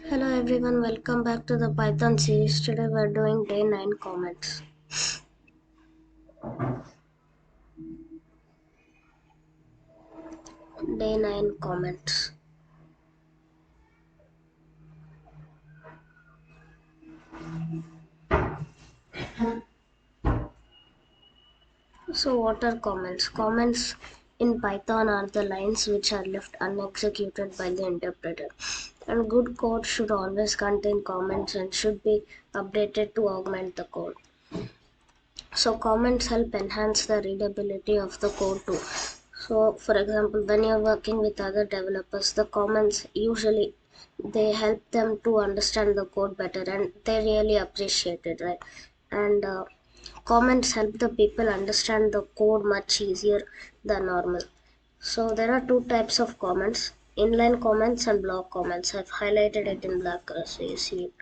Hello everyone, welcome back to the Python series. Today we're doing day 9 comments. Day 9 comments. So what are comments? Comments in Python are the lines which are left unexecuted by the interpreter. And good code should always contain comments and should be updated to augment the code. So comments help enhance the readability of the code too. So for example, when you're working with other developers, the comments usually they help them to understand the code better and they really appreciate it, right? And comments help the people understand the code much easier than normal. So there are two types of comments: inline comments and block comments. I've highlighted it in black color so you see it.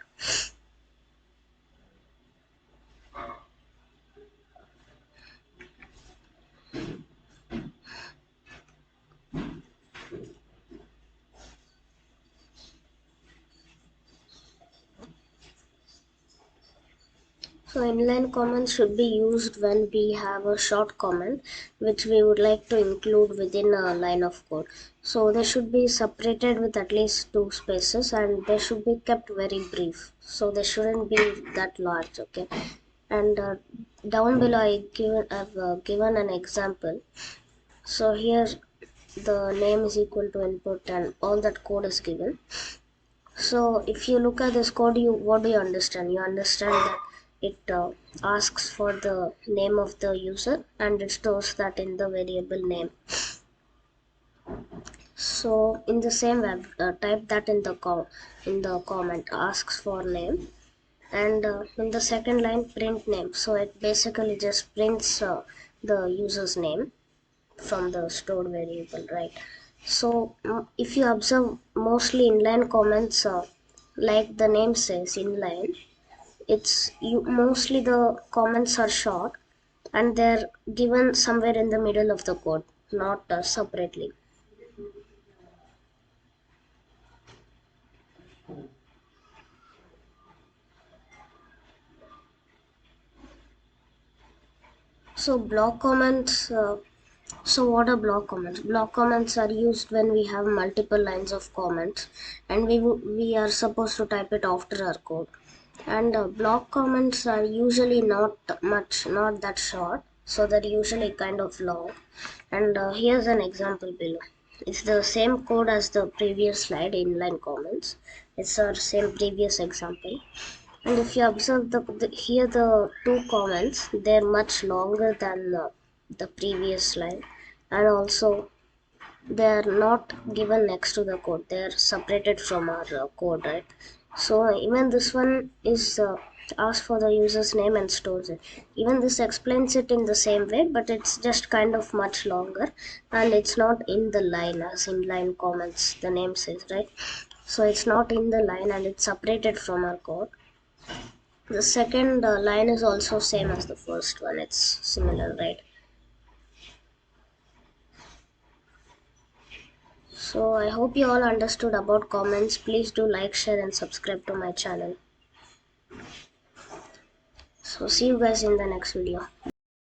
So inline comments should be used when we have a short comment which we would like to include within a line of code. So they should be separated with at least two spaces and they should be kept very brief. So they shouldn't be that large, okay? And down below I've given an example. So here the name is equal to input and all that code is given. So if you look at this code, what do you understand? You understand that it asks for the name of the user and it stores that in the variable name. So in the same web, type that in the comment asks for name, and in the second line print name. So it basically just prints the user's name from the stored variable, right? So if you observe mostly inline comments, like the name says inline, it's you mostly the comments are short and they're given somewhere in the middle of the code, not separately. So block comments. So what are block comments? Block comments are used when we have multiple lines of comments and we are supposed to type it after our code. And block comments are usually not that short, so they're usually kind of long. And here's an example below. It's the same code as the previous slide, inline comments. It's our same previous example. And if you observe here the two comments, they're much longer than the previous slide, and also they are not given next to the code, they are separated from our code, right? So even this one is asks for the user's name and stores it. Even this explains it in the same way, but it's just kind of much longer and it's not in the line as in line comments the name says, right? So it's not in the line and it's separated from our code. The second line is also same as the first one, it's similar, right? So I hope you all understood about comments. Please do like, share and subscribe to my channel. So see you guys in the next video.